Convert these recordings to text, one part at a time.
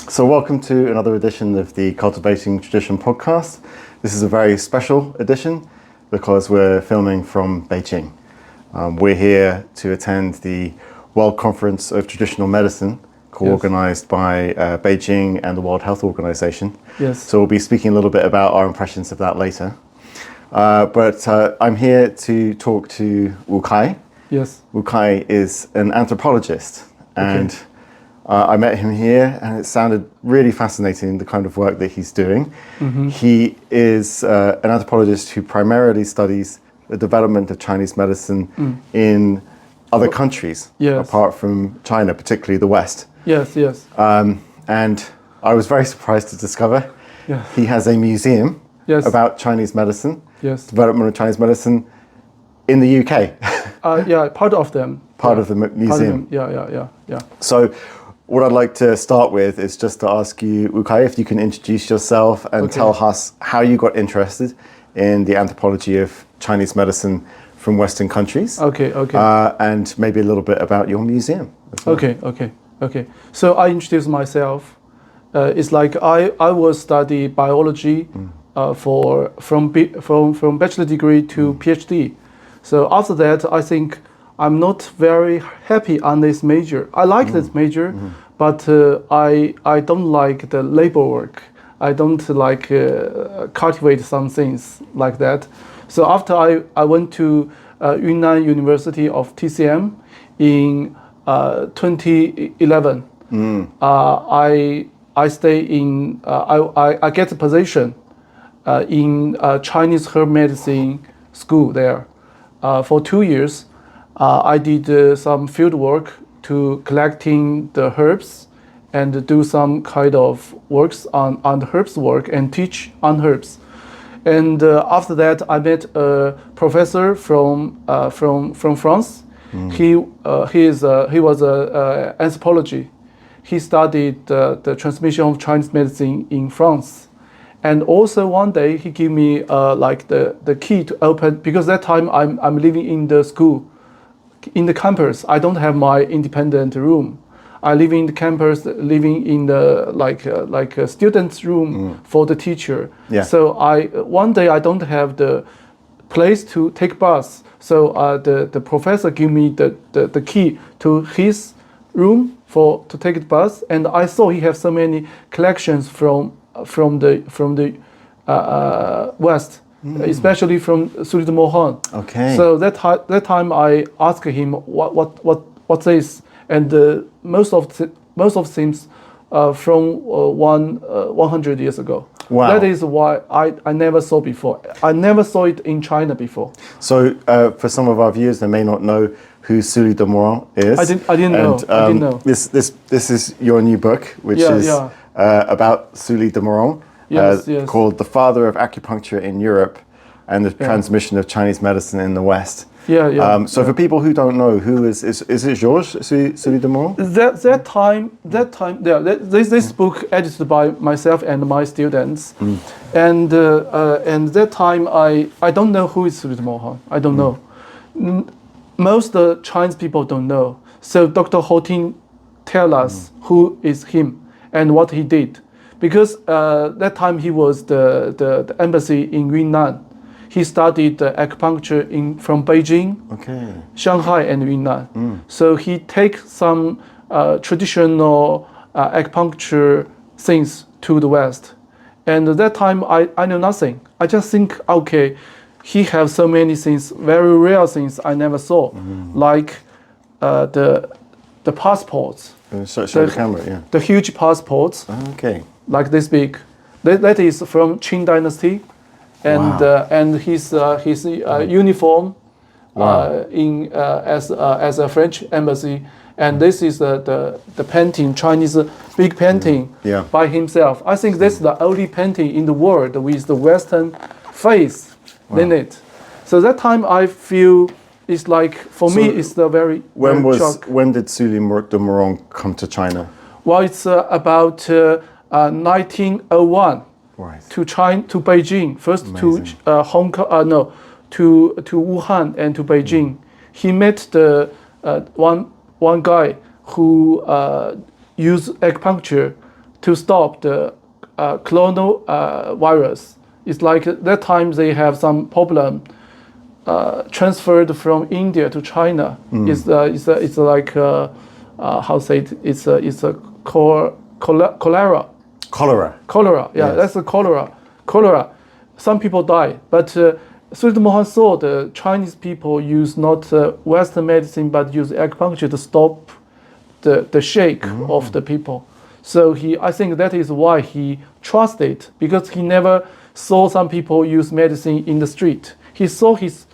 So welcome to another edition of the Cultivating Tradition podcast. This is a very special edition because we're filming from Beijing. We're here to attend the World Conference of Traditional Medicine, co-organized by Beijing and the World Health Organization. Yes. So we'll be speaking a little bit about our impressions of that later. But I'm here to talk to Wu Kai. Yes. Wu Kai is an anthropologist, and I met him here, and it sounded really fascinating, the kind of work that he's doing. Mm-hmm. He is an anthropologist who primarily studies the development of Chinese medicine in other countries, apart from China, particularly the West. Yes, yes. And I was very surprised to discover he has a museum about Chinese medicine, development of Chinese medicine in the UK. Part of them. Part of the museum. Yeah. So what I'd like to start with is just to ask you, Wu Kai, if you can introduce yourself and tell us how you got interested in the anthropology of Chinese medicine from Western countries. Okay. And maybe a little bit about your museum as well. Okay. So I introduce myself. It's like I will study biology from bachelor degree to PhD. So after that, I think I'm not very happy on this major. I like this major, but I don't like the labor work. I don't like cultivate some things like that. So after I went to Yunnan University of TCM in 2011. I stay in I get a position in Chinese herb medicine school there. For 2 years, I did some field work to collecting the herbs and do some kind of works on the herbs work and teach on herbs. And after that, I met a professor from France. He was a anthropology. He studied the transmission of Chinese medicine in France. And also one day he gave me the key to open, because that time I'm living in the school, in the campus. I don't have my independent room. I live in the campus, living in the like a student's room for the teacher. Yeah. So one day I don't have the place to take bus. So the professor gave me the key to his room to take the bus, and I saw he has so many collections from the West, especially from Soulie de Mourant. Okay. So that time I asked him what's this, and most of things from 100 years ago. Wow. That is why I never saw before. I never saw it in China before. So for some of our viewers, they may not know who Soulie de Mourant is. I didn't know. This is your new book, which is about Soulie de Mourant, called The Father of Acupuncture in Europe and the Transmission of Chinese Medicine in the West. So for people who don't know, who is it Georges Soulie de Mourant? That time, this book edited by myself and my students, and that time I don't know who is Soulie de Mourant. I don't know. Most Chinese people don't know. So Dr. Hotin tell us who is him and what he did, because that time he was the embassy in Yunnan. He studied acupuncture from Beijing, Shanghai, and Yunnan. So he take some traditional acupuncture things to the West. And at that time, I know nothing. I just think, okay, he has so many things, very rare things I never saw, like the passports. Show the camera, The huge passports, like this big. That is from Qing Dynasty. And his uniform as a French embassy, and this is the painting, Chinese big painting by himself. I think that's the only painting in the world with the Western face in it. So that time I feel it's like, for me it's the very when did Soulie de Mourant come to China? Well, it's about 1901. Right. To Beijing, first. Amazing. To Hong Kong, to Wuhan and to Beijing. He met the one guy who used acupuncture to stop the coronavirus. It's like that time they have some problem transferred from India to China. It's like how say it? It's a cholera. Cholera. Yeah, Yes. that's the cholera. Some people die, but Soulie Mourant saw the Chinese people use not Western medicine but use acupuncture to stop the shake of the people. So I think that is why he trusted, because he never saw some people use medicine in the street. He saw his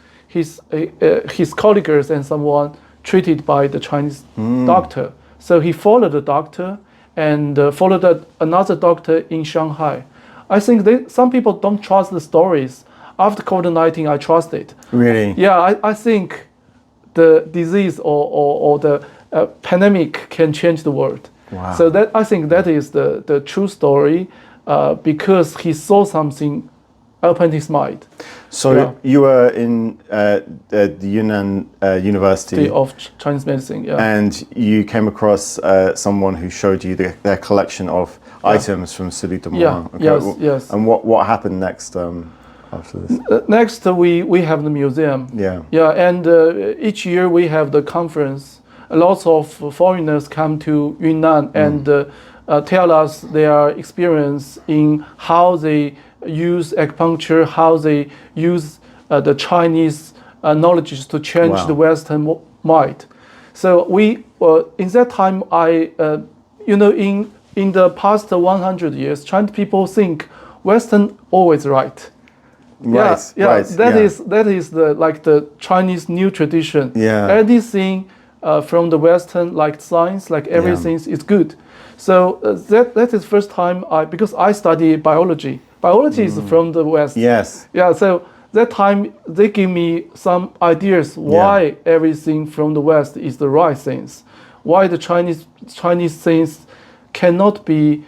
colleagues and someone treated by the Chinese doctor. So he followed the doctor and followed another doctor in Shanghai. I think some people don't trust the stories. After COVID-19, I trust it. Really? Yeah, I think the disease or the pandemic can change the world. Wow. So I think that is the true story, because he saw something, opened his mind. So you were in the Yunnan University Of Chinese medicine, yeah. and you came across someone who showed you their collection of items from Soulie Mourant. Yes. And what happened next after this? Next, we have the museum. Yeah. And each year we have the conference. Lots of foreigners come to Yunnan and tell us their experience in how they use acupuncture, how they use the Chinese knowledge to change the Western mind. So in that time, in the past 100 years, Chinese people think Western always right. Right. That is the Chinese new tradition. Yeah. Anything from the Western, like science, like everything is good. So that is first time because I study biology. Biology is from the West. Yes. Yeah. So that time they give me some ideas why everything from the West is the right things, why the Chinese things cannot be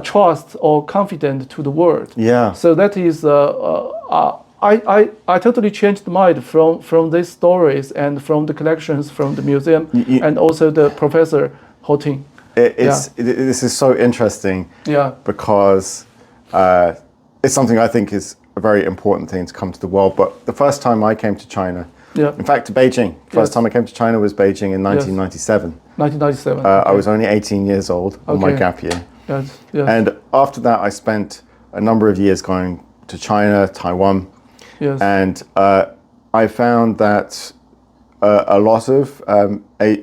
trust or confident to the world. Yeah. So that is I totally changed my mind from these stories and from the collections from the museum and also the professor Hoting. This is so interesting. Yeah. Because it's something I think is a very important thing to come to the world. But the first time I came to China, in fact to Beijing, first time I came to China was Beijing in 1997. 1997. I was only 18 years old on my gap year. Yes. And after that I spent a number of years going to China, Taiwan. Yes. And I found that a lot of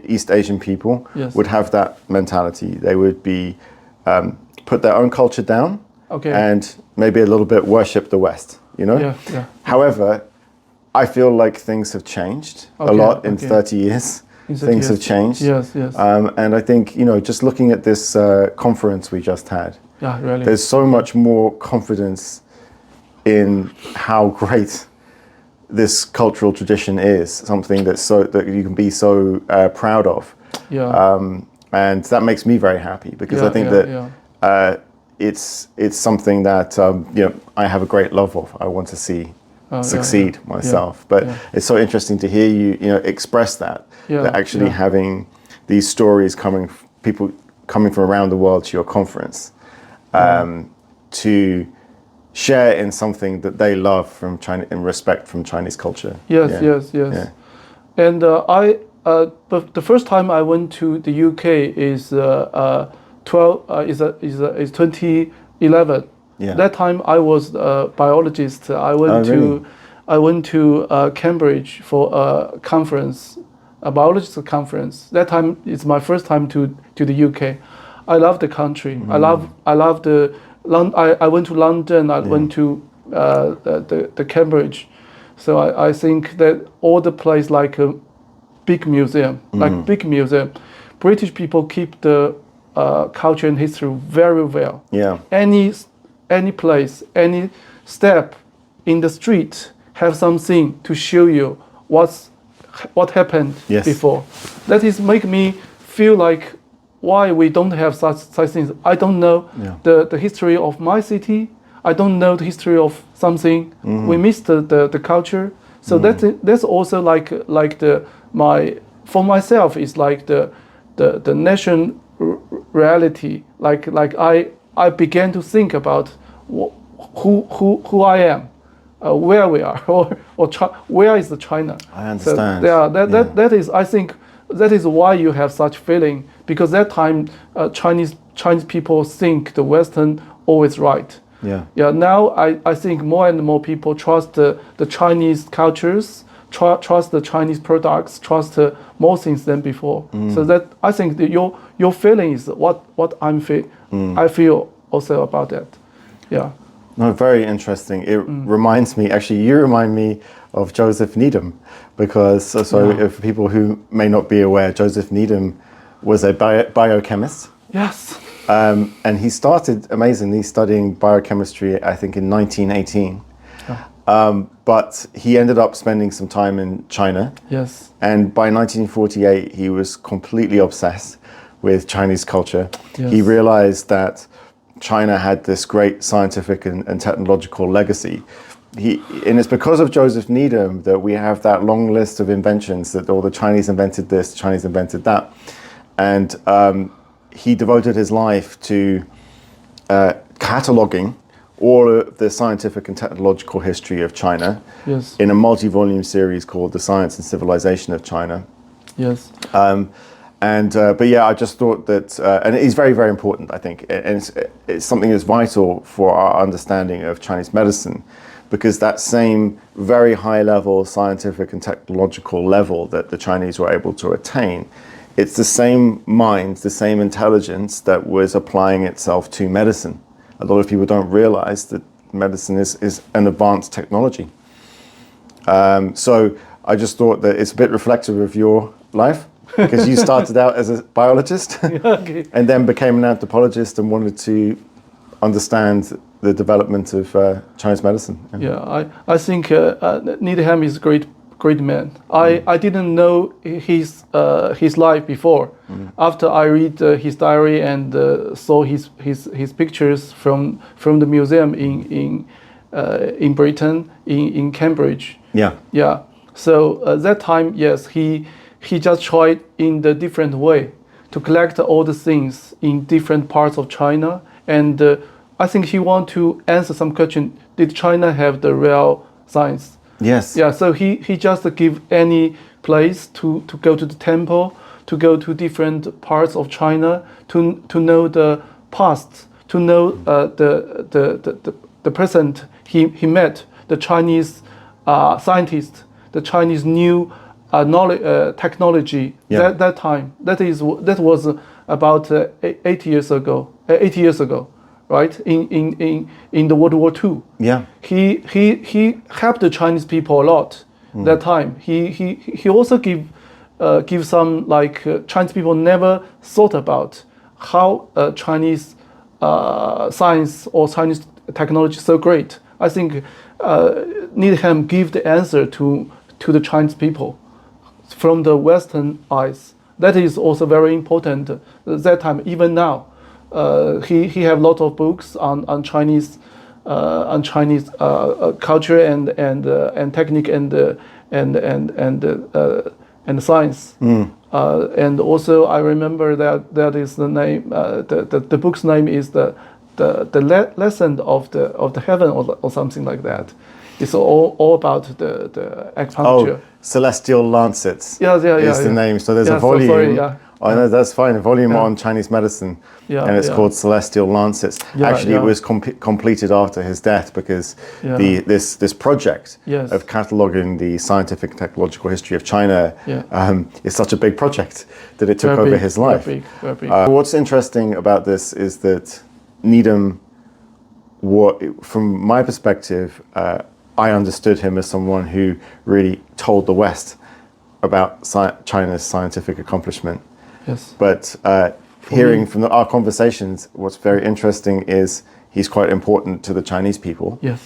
East Asian people would have that mentality. They would be put their own culture down and maybe a little bit worship the West, Yeah. However, I feel like things have changed a lot in 30 years. Things have changed. Yes. And I think, just looking at this conference we just had, really. there's so much more confidence in how great this cultural tradition is, something that you can be so proud of. Yeah. And that makes me very happy because I think that it's something that I have a great love of. I want to see succeed myself. But it's so interesting to hear you express that actually having these stories people coming from around the world to your conference to share in something that they love from China, in respect from Chinese culture. Yes. Yeah. And but the first time I went to the UK is 2011. Yeah. That time I was a biologist. I went to Cambridge for a conference, a biologist conference. That time it's my first time to the UK. I love the country. I love the. I went to London. I went to the Cambridge. So I think that all the place like a big museum, British people keep the culture and history very well. Yeah. Any place, any step in the street have something to show you what happened before. That is make me feel like why we don't have such things. I don't know the history of my city. I don't know the history of something. We missed the culture. So that's also like for myself is like the nation reality. Like I began to think about who I am, where we are, where is the China. I understand. So, that is, I think, that is why you have such feeling, because that time Chinese people think the Western always right. Yeah. Yeah. Now I think more and more people trust the Chinese cultures, trust the Chinese products, trust more things than before. So that I think that your feeling is what I feel also about that. Yeah. No, very interesting. It reminds me, actually, you remind me of Joseph Needham, because, for people who may not be aware, Joseph Needham was a biochemist. Yes. And he started, amazingly, studying biochemistry, I think, in 1918. But he ended up spending some time in China. Yes. And by 1948, he was completely obsessed with Chinese culture. Yes. He realized that China had this great scientific and technological legacy. And it's because of Joseph Needham that we have that long list of inventions, that the Chinese invented this, the Chinese invented that. And he devoted his life to cataloging all of the scientific and technological history of China. Yes. In a multi-volume series called The Science and Civilization of China. Yes. But yeah, I just thought that, and it's very, very important, I think, and it's something that's vital for our understanding of Chinese medicine, because that same very high level scientific and technological level that the Chinese were able to attain, it's the same mind, the same intelligence that was applying itself to medicine. A lot of people don't realize that medicine is an advanced technology. So I just thought that it's a bit reflective of your life, because you started out as a biologist Okay. and then became an anthropologist and wanted to understand the development of Chinese medicine. Yeah, I think Needham is a great man. I didn't know his life before. After I read his diary and saw his pictures from the museum in Britain, in Cambridge. Yeah. Yeah. So that time, yes, he just tried in the different way to collect all the things in different parts of China, and I think he want to answer some question. Did China have the real science? Yes. Yeah. So he just give any place to go to the temple, to go to different parts of China, to know the past, to know the present. He met the Chinese scientists, the Chinese new knowledge, technology. Yeah. That time, that was about 80 years ago, right? In the World War II. Yeah. He helped the Chinese people a lot. That time. He also give some, like, Chinese people never thought about how Chinese science or Chinese technology is so great. I think Needham give the answer to the Chinese people from the Western eyes. That is also very important that time. Even now, he have a lot of books on Chinese culture and technique and science. And also I remember that is the name. The book's name is the lesson of the heaven or something like that. It's all about the acupuncture. Oh, Celestial Lancets. Yeah, is the name. So there's a volume. So sorry, yeah. Oh no, that's fine. A volume on Chinese medicine, and it's called Celestial Lancets. Actually, it was completed after his death, because this project of cataloging the scientific and technological history of China is such a big project that it took over his life. Very big. What's interesting about this is that Needham, from my perspective, I understood him as someone who really told the West about China's scientific accomplishment. Yes. But hearing from our conversations, what's very interesting is he's quite important to the Chinese people. Yes.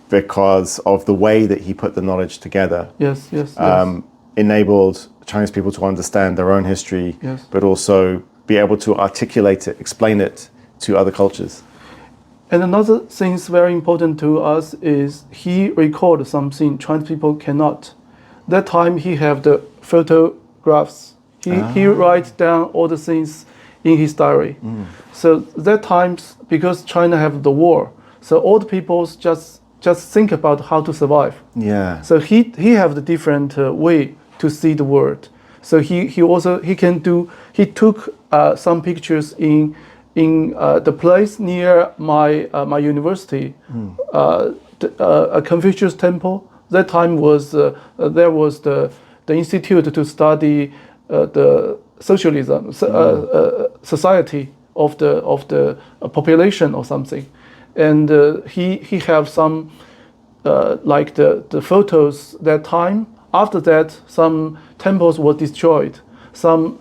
Because of the way that he put the knowledge together. Yes. Enabled Chinese people to understand their own history, but also be able to articulate it, explain it to other cultures. And another thing is very important to us is he recorded something Chinese people cannot. That time he have the photographs. He write down all the things in his diary. So that times, because China have the war, so all the people just think about how to survive. Yeah. So he have the different way to see the world. So he took some pictures in the place near my university, a Confucius temple. That time was there was the institute to study the socialism society of the population or something, and he have some like the photos that time. After that, some temples were destroyed, some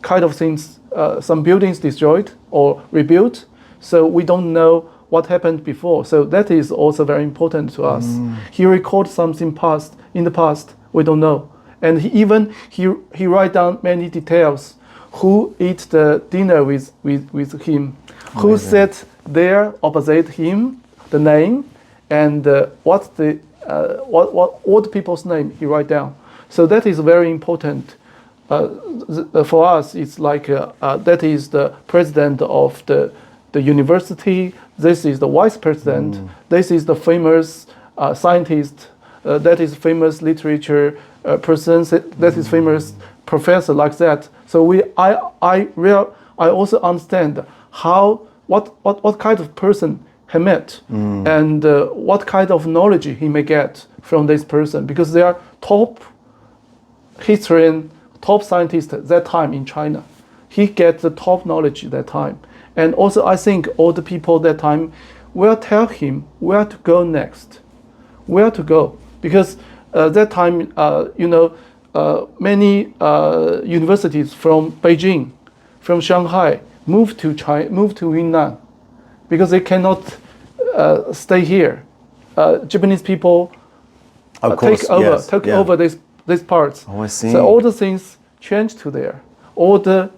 kind of things, some buildings destroyed or rebuilt. So we don't know what happened before. So that is also very important to us. He records something in the past. We don't know, and he write down many details. Who eat the dinner with him? Who sat there opposite him? The name, and what all the people's name he write down. So that is very important for us. It's like that is the president of the university. This is the vice president. This is the famous scientist. That is famous literature person. That is famous professor, like that. So I also understand what kind of person he met, and what kind of knowledge he may get from this person, because they are top historian, top scientist at that time in China. He gets the top knowledge at that time. And also I think all the people that time will tell him where to go next, where to go. Because that time, many universities from Beijing, from Shanghai, moved to Yunnan, because they cannot stay here. Japanese people take over these parts. Oh, I see. So all the things changed to there. All the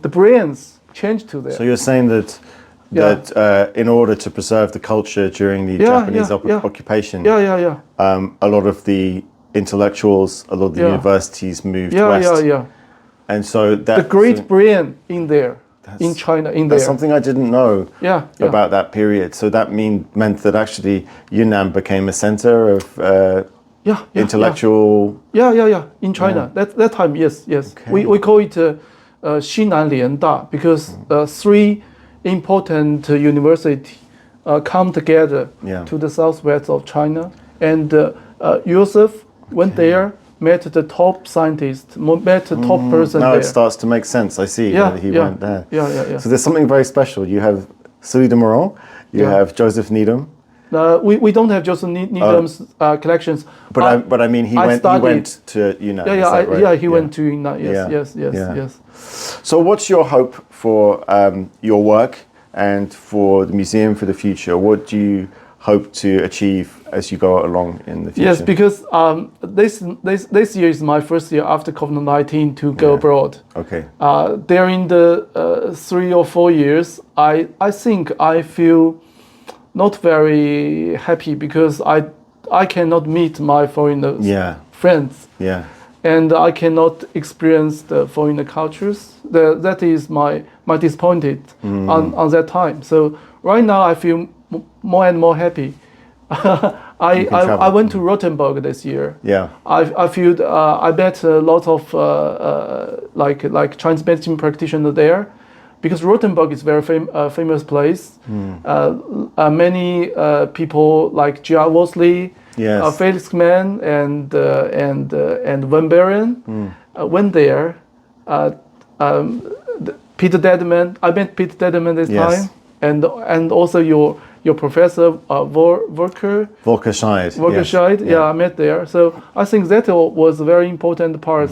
brains changed to there. So you're saying that in order to preserve the culture during the Japanese occupation, a lot of the intellectuals, a lot of the universities moved west. And so that the great brain in there, in China, that's something I didn't know about that period. So that meant that actually Yunnan became a center of intellectual. In China, that time, yes. Okay. We call it Xinan Lianda, because three important universities come together to the southwest of China, and Joseph went there, met the top scientist, met the top person now there. It starts to make sense. I see that he went there. So there's something very special. You have Soulie de Mourant, you have Joseph Needham. We don't have Joseph Needham's collections. But I mean, he went to Yunnan. He went to Yunnan. Yes. So what's your hope for your work and for the museum for the future? What do you hope to achieve as you go along in the future? Yes, because this year is my first year after COVID-19 to go abroad. Okay. During the 3 or 4 years, I think I feel not very happy, because I cannot meet my foreign friends. Yeah. And I cannot experience the foreign cultures. That is my disappointed on that time. So right now I feel more and more happy. I went to Rothenburg this year. Yeah. I feel I met a lot of like Chinese medicine practitioners there, because Rothenburg is very famous place. Many people like G.R. Worsley, Felix Mann, and Van Buren went there. Peter Dedeman, I met Peter Dedeman this time, and also your professor Volker Scheid. I met there. So I think that was a very important part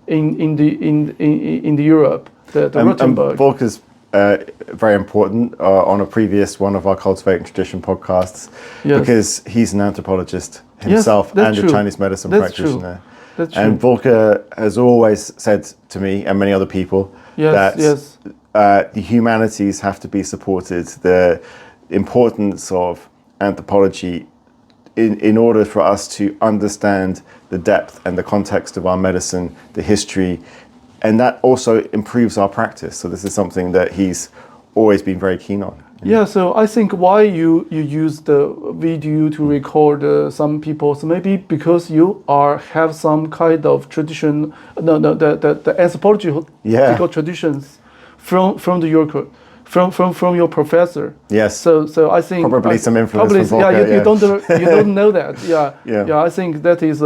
in the Europe. The Rothenburg. Volker's very important on a previous one of our Cultivating Tradition podcasts, because he's an anthropologist himself and a Chinese medicine practitioner. That's true. And Volker has always said to me and many other people that the humanities have to be supported. The importance of anthropology in order for us to understand the depth and the context of our medicine, the history, and that also improves our practice. So this is something that he's always been very keen on. Yeah, so I think why you use the video to record some people, so maybe because you have some kind of tradition, the anthropological traditions from your professor. Yes. So I think probably some influence from Volker, Volker, you don't know that. Yeah. Yeah. I think that is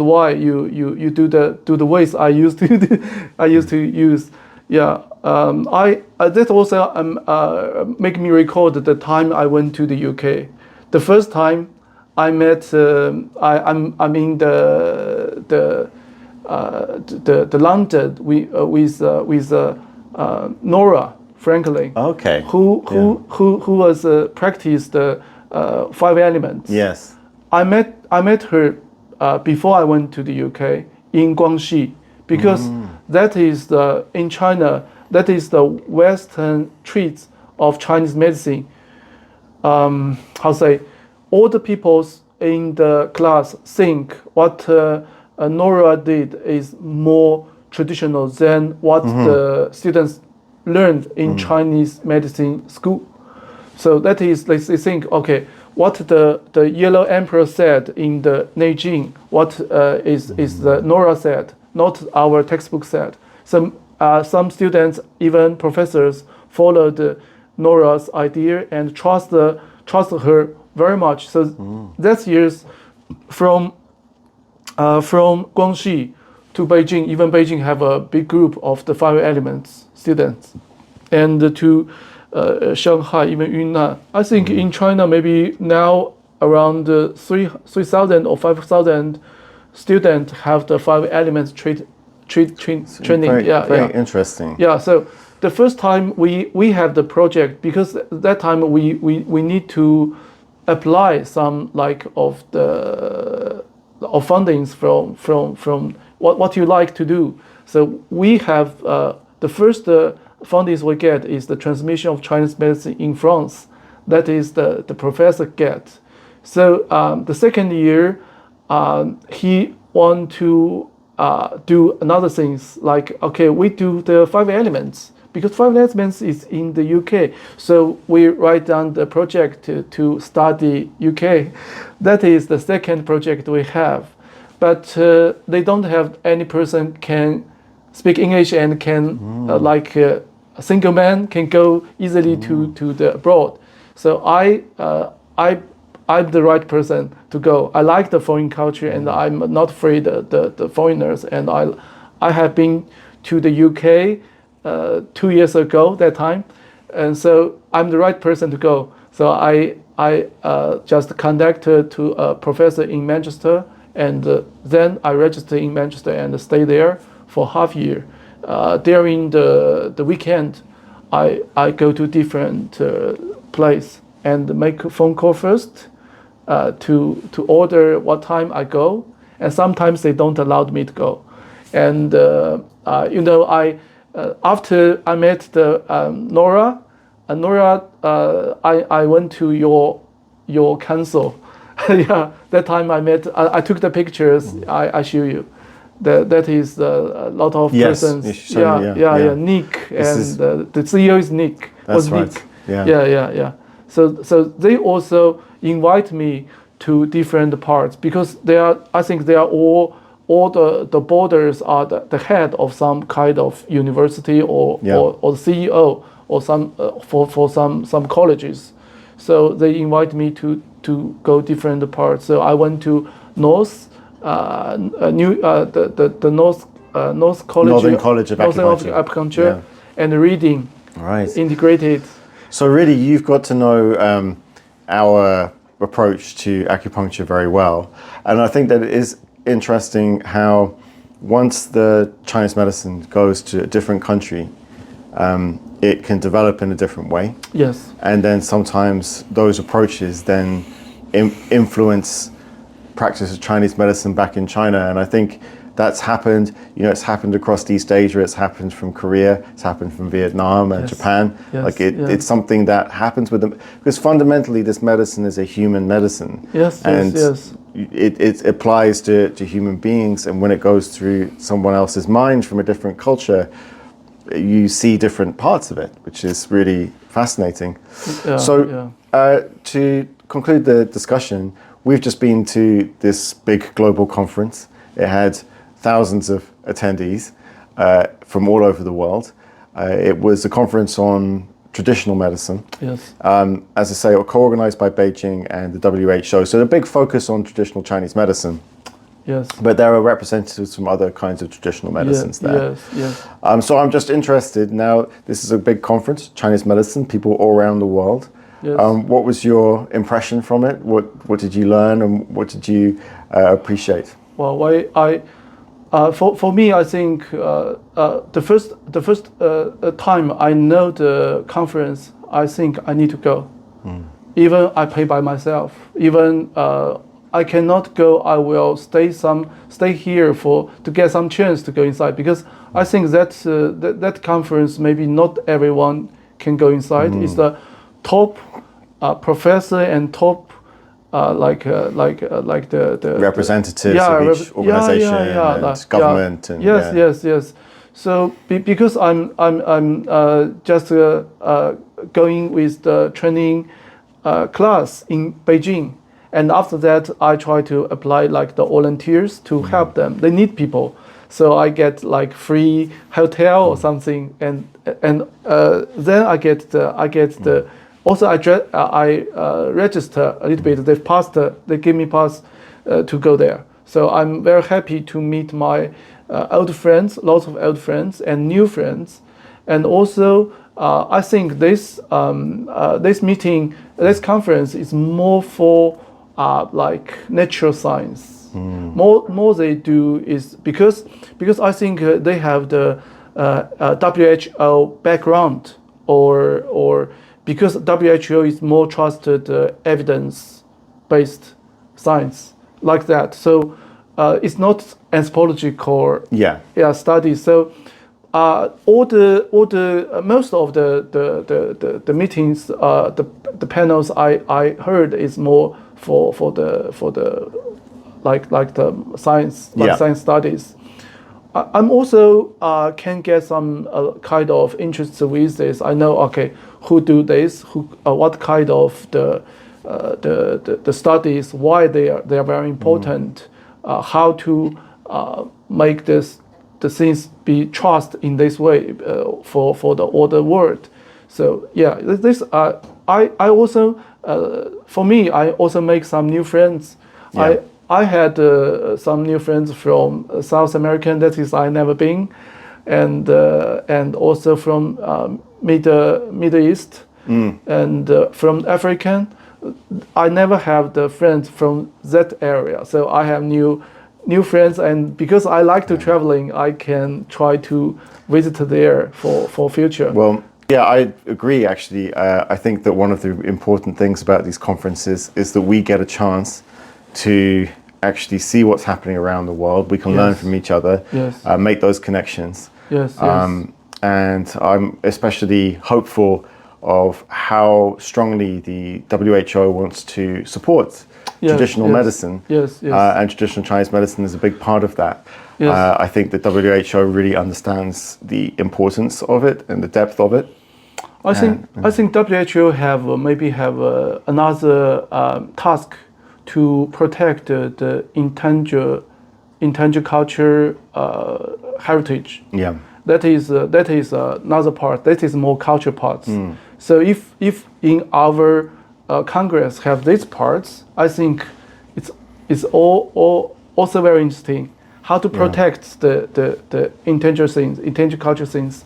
why you do the ways I used to use. Yeah. That also make me record the time I went to the UK. The first time I met I'm in the London with Nora Franklin. Okay. Who was practiced the 5 elements. Yes. I met her before I went to the UK in Guangxi, because that is in China, that is the Western treats of Chinese medicine. All the people in the class think what Nora did is more traditional than what the students learned in Chinese medicine school. So that is, they think, okay, what the Yellow Emperor said in the Beijing, what is the Nora said, not our textbook said. Some students, even professors, followed Nora's idea and trust her very much. So that's years from Guangxi to Beijing. Even Beijing have a big group of the 5 elements students, and to Shanghai, even Yunnan. I think in China maybe now around 3,000 or 5,000 students have the 5 elements training. Very interesting. Yeah. So the first time we have the project, because that time we need to apply some of fundings from what you like to do. So we have the first fundings we get is the transmission of Chinese medicine in France. That is the professor get. So the second year, he want to do another things, like, okay, we do the 5 elements, because 5 elements is in the UK. So we write down the project to study UK. That is the second project we have. But they don't have any person can speak English and can a single man can go easily to the abroad. So I'm the right person to go. I like the foreign culture, and I'm not afraid of the foreigners. And I have been to the UK 2 years ago that time, and so I'm the right person to go. So I just contacted to a professor in Manchester, and then I registered in Manchester and stay there for half year. During the weekend, I go to different place and make a phone call first to order what time I go, and sometimes they don't allow me to go. And after I met the Nora, I went to your council. Yeah, that time I took the pictures. I show you. That is a lot of persons. Yeah. Nick, the CEO is Nick. That's right. Nick. Yeah. So they also invite me to different parts, because I think they are all the borders are the head of some kind of university or the CEO or some for some colleges. So they invite me to go different parts. So I went to North the North College, Northern College of Acupuncture, and reading integrated. So really, you've got to know our approach to acupuncture very well, and I think that it is interesting how once the Chinese medicine goes to a different country, it can develop in a different way. Yes. And then sometimes those approaches then influence practice of Chinese medicine back in China. And I think that's happened. It's happened across East Asia. It's happened from Korea. It's happened from Vietnam and Japan. Yes, It's something that happens with them because fundamentally, this medicine is a human medicine. And it applies to human beings. And when it goes through someone else's mind from a different culture, you see different parts of it, which is really fascinating. To conclude the discussion, we've just been to this big global conference. It had thousands of attendees from all over the world. It was a conference on traditional medicine. Yes. As I say, co-organized by Beijing and the WHO. So a big focus on traditional Chinese medicine. Yes. But there are representatives from other kinds of traditional medicines there. Yes. So I'm just interested now. This is a big conference, Chinese medicine, people all around the world. Yes. What was your impression from it? What did you learn, and what did you appreciate? Well, for me, I think the first time I know the conference, I think I need to go. Even I pay by myself. Even I cannot go. I will stay here to get some chance to go inside, because I think that conference maybe not everyone can go inside. It's the top professor and top the representatives of each organization and government. And yes. So because I'm just going with the training class in Beijing, and after that I try to apply like the volunteers to help them. They need people, so I get like free hotel or something, and then I get the. Also, I register a little bit. They give me pass to go there. So I'm very happy to meet my old friends, lots of old friends and new friends, and also I think this conference is more for like natural science. More they do is because I think they have the WHO background or because WHO is more trusted evidence-based science like that. So it's not anthropological studies. So most of the meetings, the panels I heard is more for the like the science science studies. I'm also can get some kind of interest with this. I know who do this, what kind of the studies, why they are very important, how to make the things be trust in this way for the other world. So this I also for me I also make some new friends. I had some new friends from South American, that is I never been, and also from Middle East and from African. I never have the friends from that area, so I have new friends, and because I like to traveling, I can try to visit there for future. Well, yeah, I agree. Actually, I think that one of the important things about these conferences is that we get a chance to actually see what's happening around the world. We can learn from each other, make those connections. And I'm especially hopeful of how strongly the WHO wants to support traditional medicine. And traditional Chinese medicine is a big part of that. I think the WHO really understands the importance of it and the depth of it. I think WHO have another task to protect the intangible culture heritage. That is another part. That is more culture parts. So if in our Congress have these parts, I think it's all also very interesting. How to protect the intangible things, intangible culture things.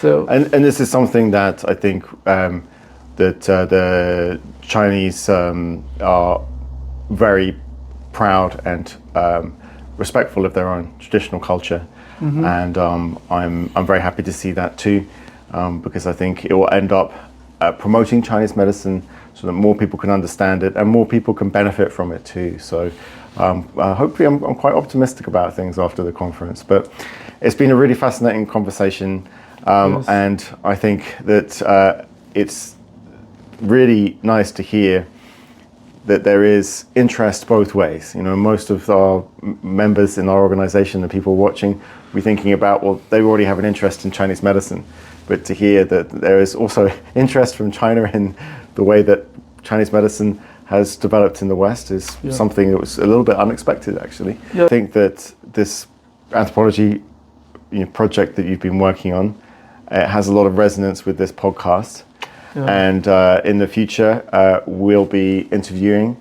So and this is something that I think that the Chinese are very proud and respectful of their own traditional culture, and I'm very happy to see that too, because I think it will end up promoting Chinese medicine so that more people can understand it and more people can benefit from it too. So hopefully I'm quite optimistic about things after the conference. But it's been a really fascinating conversation, Yes. and I think that it's really nice to hear that there is interest both ways. You know, most of our members in our organization, the people watching, we're thinking about, well, they already have an interest in Chinese medicine. But to hear that there is also interest from China in the way that Chinese medicine has developed in the West is something that was a little bit unexpected, actually. Yeah. I think that this anthropology project that you've been working on has a lot of resonance with this podcast. Yeah. And in the future, we'll be interviewing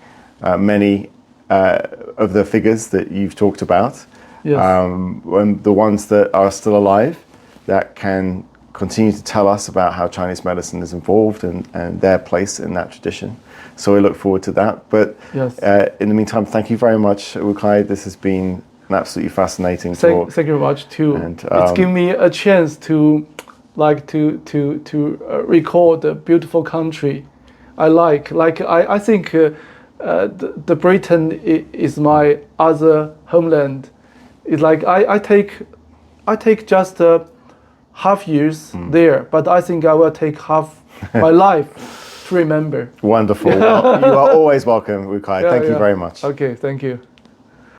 many of the figures that you've talked about. Yes. And the ones that are still alive that can continue to tell us about how Chinese medicine is involved and their place in that tradition. So we look forward to that. But yes. In the meantime, thank you very much, Wukai. This has been an absolutely fascinating talk. Thank you very much too. And, it's given me a chance to record the beautiful country I think the Britain is my other homeland. It's like I take just half years there, but I think I will take half my life to remember. Wonderful. Well, you are always welcome, Wukai. Thank you very much. Okay, thank you.